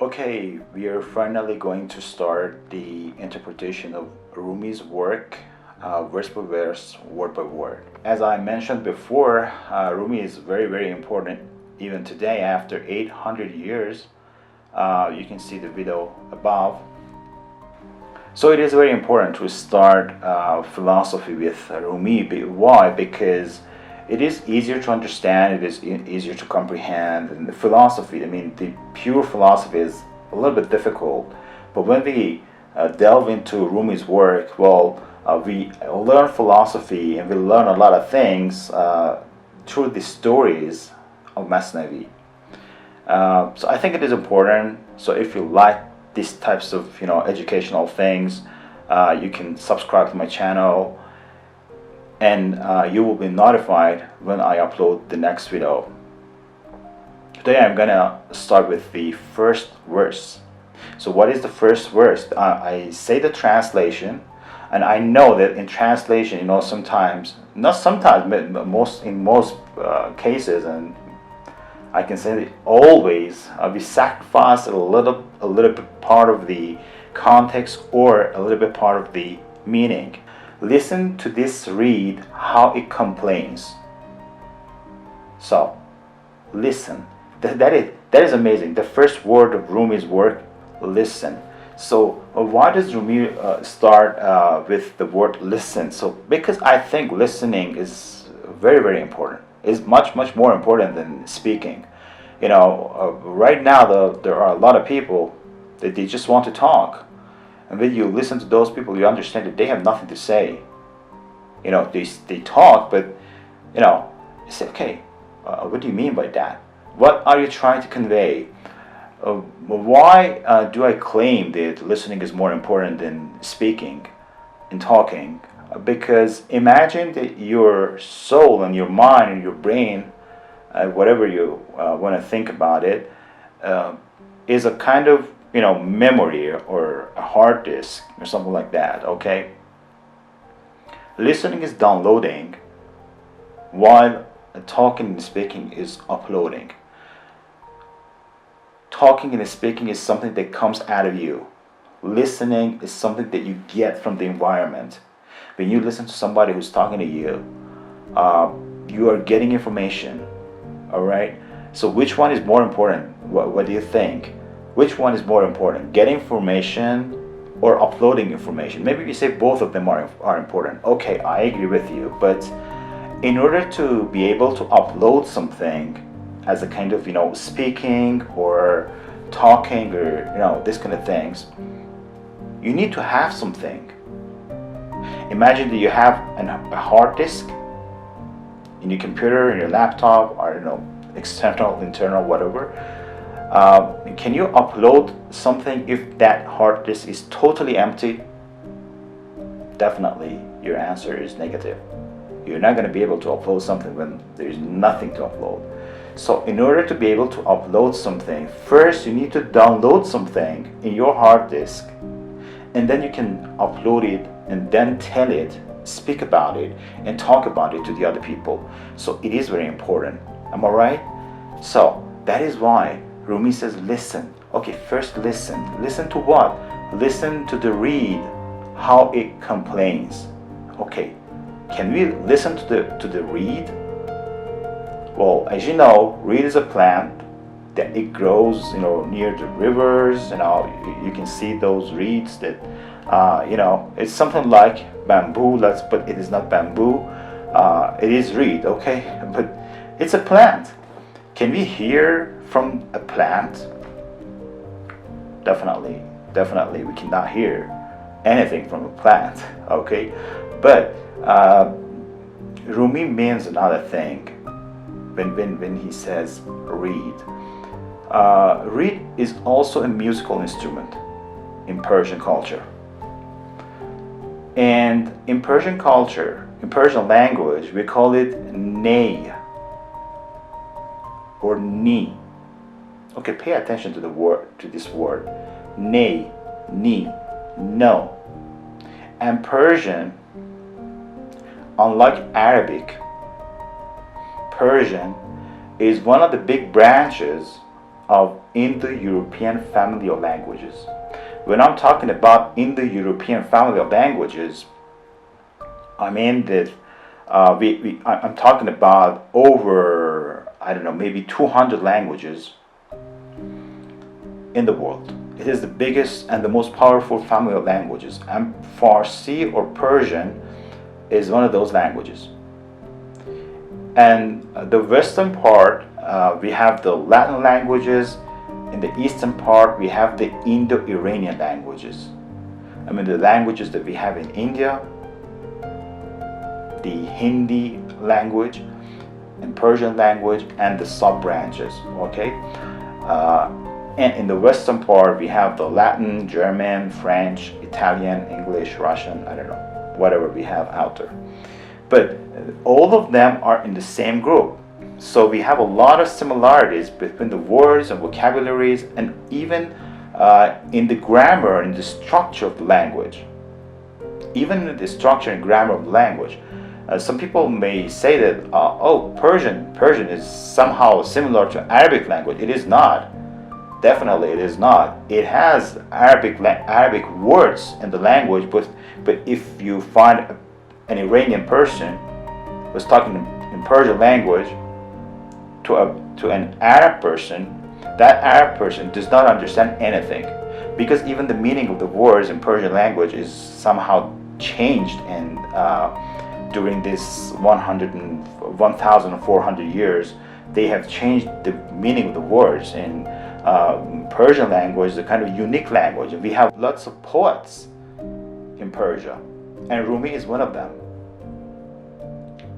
Okay, we are finally going to start the interpretation of Rumi's work, verse by verse, word by word. As I mentioned before, Rumi is very, very important even today after 800 years. You can see the video above. So it is very important to start philosophy with Rumi. Why? Because it is easier to understand, it is easier to comprehend. And the philosophy, the pure philosophy is a little bit difficult. But when we delve into Rumi's work, we learn philosophy and we learn a lot of things through the stories of Masnavi. So I think it is important. So if you like these types of educational things, you can subscribe to my channel, and you will be notified when I upload the next video. Today I'm gonna start with the first verse. So what is the first verse? I say the translation, and I know that in translation, sometimes, not sometimes, but in most cases, and I can say that always, we sacrifice a little bit part of the context or a little bit part of the meaning. Listen to this reed, how it complains. So, listen. That is amazing. The first word of Rumi's work, listen. So, why does Rumi start with the word listen? So, because I think listening is very, very important. Is much more important than speaking. Right now there are a lot of people that they just want to talk, and when you listen to those people, you understand that they have nothing to say. They talk, but you say, okay, what do you mean by that? What are you trying to convey? Why do I claim that listening is more important than speaking and talking? Because imagine that your soul and your mind and your brain, whatever you want to think about it, is a kind of memory or a hard disk or something like that. Okay, listening is downloading, while talking and speaking is uploading. Talking and speaking is something that comes out of you. Listening is something that you get from the environment. When you listen to somebody who's talking to you, you are getting information. All right. So which one is more important? What do you think? Which one is more important? Getting information or uploading information? Maybe you say both of them are important. Okay, I agree with you. But in order to be able to upload something as a kind of speaking or talking or this kind of things, you need to have something. Imagine that you have a hard disk in your computer, in your laptop, or external, internal, whatever. Can you upload something if that hard disk is totally empty? Definitely, your answer is negative. You're not going to be able to upload something when there's nothing to upload. So in order to be able to upload something, first you need to download something in your hard disk, and then you can upload it and then tell it, speak about it, and talk about it to the other people. So it is very important. Am I right? So that is why Rumi says listen. Okay, first listen. Listen to what? Listen to the reed, how it complains. Okay, can we listen to the reed? Well, as you know, reed is a plant that it grows, near the rivers. You can see those reeds that, it's something like bamboo. But it is not bamboo. It is reed, okay? But it's a plant. Can we hear from a plant? Definitely, we cannot hear anything from a plant, okay? But Rumi means another thing when he says reed. Reed is also a musical instrument in Persian culture. And in Persian culture, in Persian language, we call it ney or ni. Okay, pay attention to this word. Ney, ni, no. And Persian, unlike Arabic, Persian is one of the big branches of Indo-European family of languages. When I'm talking about Indo-European family of languages, I mean that I'm talking about over, I don't know, maybe 200 languages in the world. It is the biggest and the most powerful family of languages, and Farsi or Persian is one of those languages. And the western part, we have the Latin languages. In the eastern part, we have the Indo-Iranian languages. I mean, the languages that we have in India, the Hindi language, and Persian language, and the sub-branches, okay? And in the western part, we have the Latin, German, French, Italian, English, Russian, I don't know, whatever we have out there. But all of them are in the same group. So we have a lot of similarities between the words and vocabularies, and even in the grammar and the structure of the language. Even in the structure and grammar of the language. Some people may say that, Persian is somehow similar to Arabic language. It is not. Definitely it is not. It has Arabic words in the language, but if you find an Iranian person was talking in Persian language to an Arab person, that Arab person does not understand anything, because even the meaning of the words in Persian language is somehow changed and during this 1,400 years, they have changed the meaning of the words. In Persian language is a kind of unique language. We have lots of poets in Persia, and Rumi is one of them.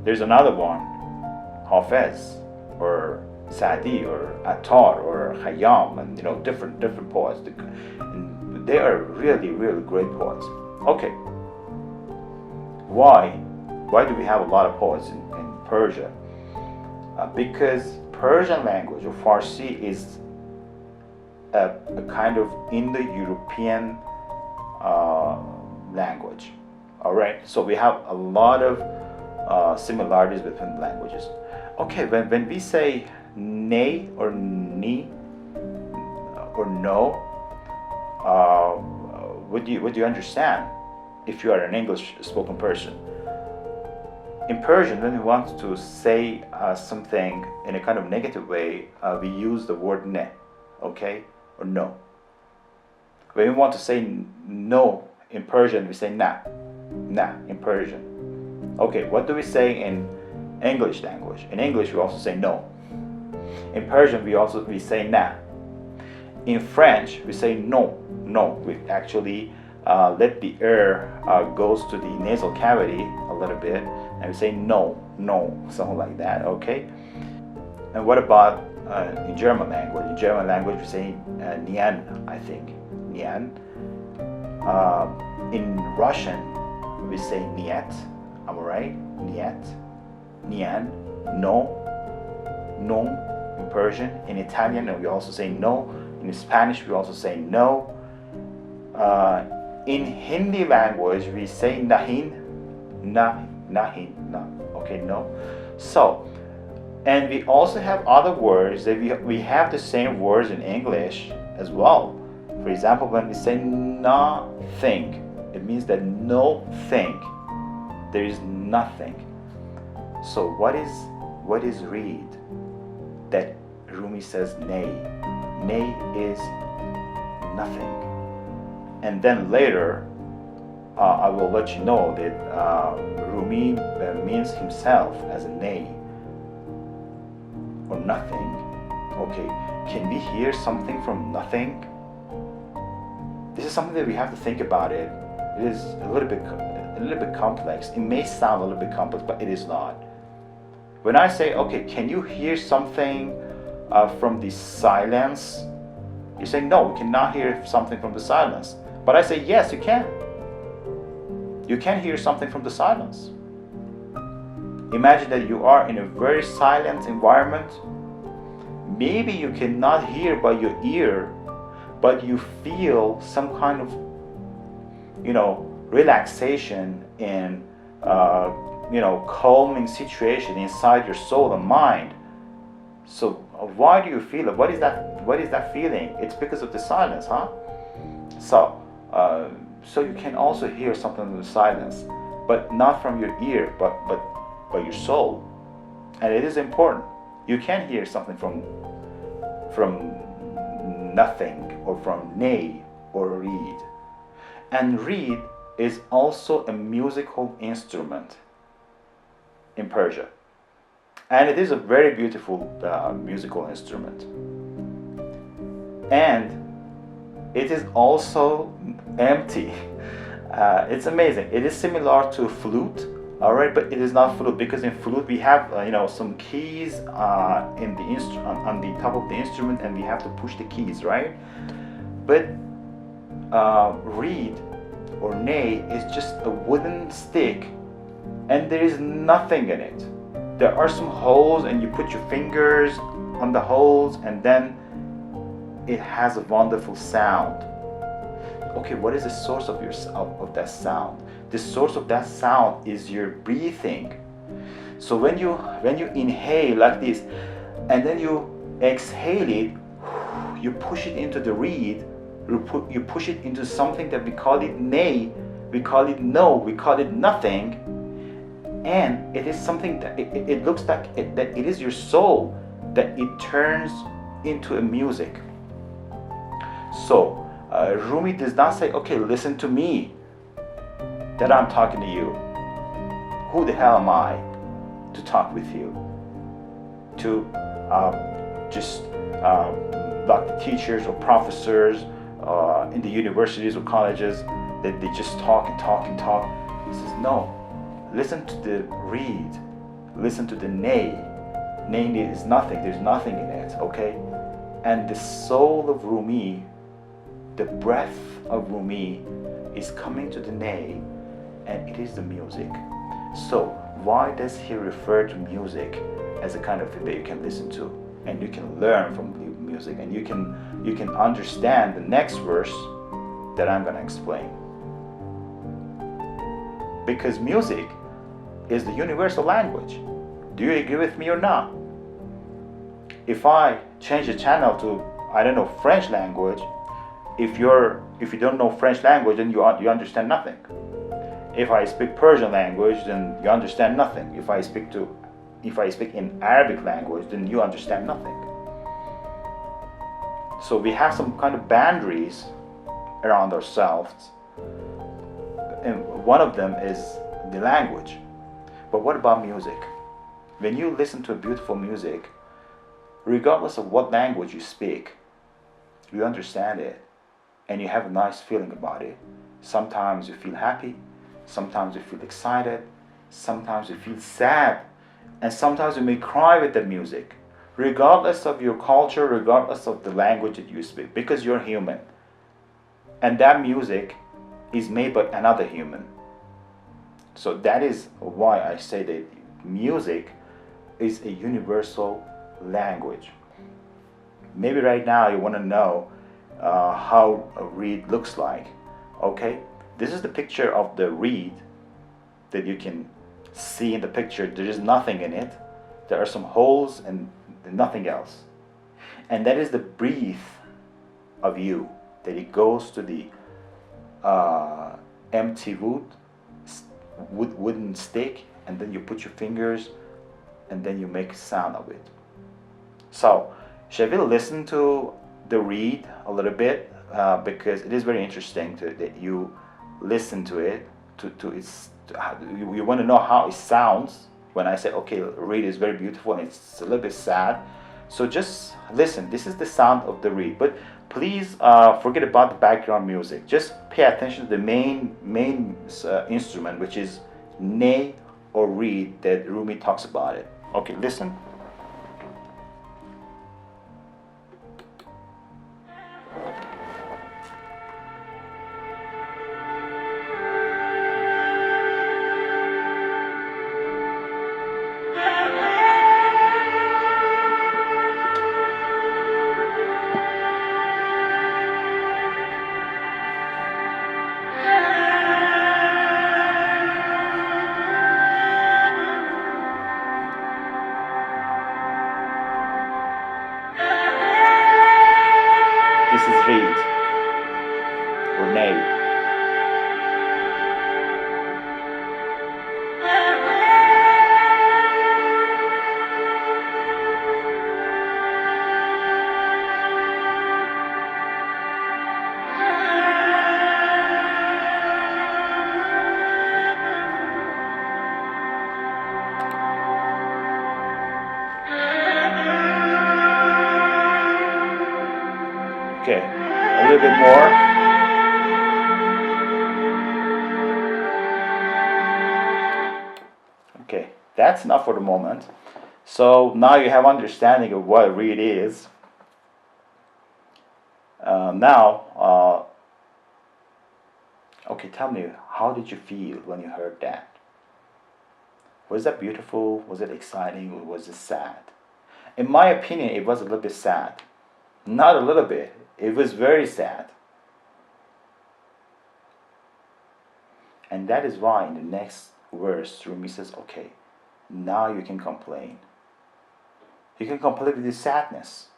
There's another one, Hafez, or Sadi, or Attar, or Khayyam, and different poets. And they are really, really great poets. Okay, why do we have a lot of poets in Persia? Because Persian language, or Farsi, is a kind of Indo-European language. All right, so we have a lot of similarities between the languages. Okay, when we say ne or ni or no, what do you understand if you are an English spoken person? In Persian, when we want to say something in a kind of negative way, we use the word ne, okay, or no. When we want to say no in Persian, we say na in Persian. Okay, what do we say in English language? In English, we also say no. In Persian, we say na. In French, we say no. We actually let the air goes to the nasal cavity a little bit, and we say no, something like that, okay? And what about in German language? In German language, we say nian, I think, nian. In Russian, we say niet, am I right? Niet, nian, no, in Persian. In Italian, we also say no. In Spanish, we also say no. In Hindi language, we say nahin, na, okay, no. So, and we also have other words that we have the same words in English as well. For example, when we say nothing, it means that no thing, there is nothing. So what is read that Rumi says nay? Nay is nothing. And then later, I will let you know that Rumi means himself as a nay or nothing. Okay, can we hear something from nothing? This is something that we have to think about it. It is a little bit complex. It may sound a little bit complex, but it is not. When I say, okay, can you hear something from the silence? You say, no, we cannot hear something from the silence. But I say, yes, you can. You can hear something from the silence. Imagine that you are in a very silent environment. Maybe you cannot hear by your ear, but you feel some kind of, relaxation and, calming situation inside your soul and mind. So why do you feel it? What is what is that feeling? It's because of the silence, huh? So, so you can also hear something in the silence, but not from your ear, but your soul. And it is important. You can hear something from nothing, or from nay, or reed. And reed is also a musical instrument in Persia. And it is a very beautiful musical instrument. And it is also empty. It's amazing. It is similar to flute, all right, but it is not flute, because in flute we have some keys in the on the top of the instrument, and we have to push the keys, right? But reed or ney is just a wooden stick, and there is nothing in it. There are some holes, and you put your fingers on the holes, and then it has a wonderful sound. Okay, what is the source of that sound? The source of that sound is your breathing. So when you inhale like this, and then you exhale it, you push it into the reed, you push it into something that we call it nay, we call it no, we call it nothing, and it is something that it looks like that it is your soul, that it turns into a music. So Rumi does not say, okay, listen to me, that I'm talking to you. Who the hell am I to talk with you? To just like the teachers or professors in the universities or colleges, that they just talk and talk and talk. He says, no, listen to the reed, listen to the nay. Nay is nothing, there's nothing in it, okay? And the soul of Rumi, the breath of Rumi is coming to the nay, and it is the music. So why does he refer to music as a kind of thing that you can listen to, and you can learn from the music, and you can understand the next verse that I'm going to explain? Because music is the universal language. Do you agree with me or not? If I change the channel to, I don't know, French language, if you don't know French language, then you understand nothing. If I speak Persian language, then you understand nothing. If I speak in Arabic language, then you understand nothing. So we have some kind of boundaries around ourselves, and one of them is the language. But what about music? When you listen to a beautiful music, regardless of what language you speak, you understand it, and you have a nice feeling about it. Sometimes you feel happy, sometimes you feel excited, sometimes you feel sad, and sometimes you may cry with the music, regardless of your culture, regardless of the language that you speak, because you're human. And that music is made by another human. So that is why I say that music is a universal language. Maybe right now you want to know how a reed looks like. Okay, this is the picture of the reed that you can see in the picture. There is nothing in it. There are some holes and nothing else. And that is the breath of you, that it goes to the empty wooden stick, and then you put your fingers, and then you make sound of it. So shall we listen to the reed a little bit, because it is very interesting that you listen to it, you want to know how it sounds. When I say, okay, reed is very beautiful and it's a little bit sad, so just listen. This is the sound of the reed, but please forget about the background music. Just pay attention to the main instrument, which is ney or reed that Rumi talks about it. Okay, listen. A little bit more. Okay, that's enough for the moment. So now you have understanding of what a reed is. Okay, tell me, how did you feel when you heard that? Was that beautiful? Was it exciting? Or was it sad? In my opinion, it was a little bit sad. Not a little bit. It was very sad. And that is why in the next verse, Rumi says, okay, now you can complain. You can complain with this sadness.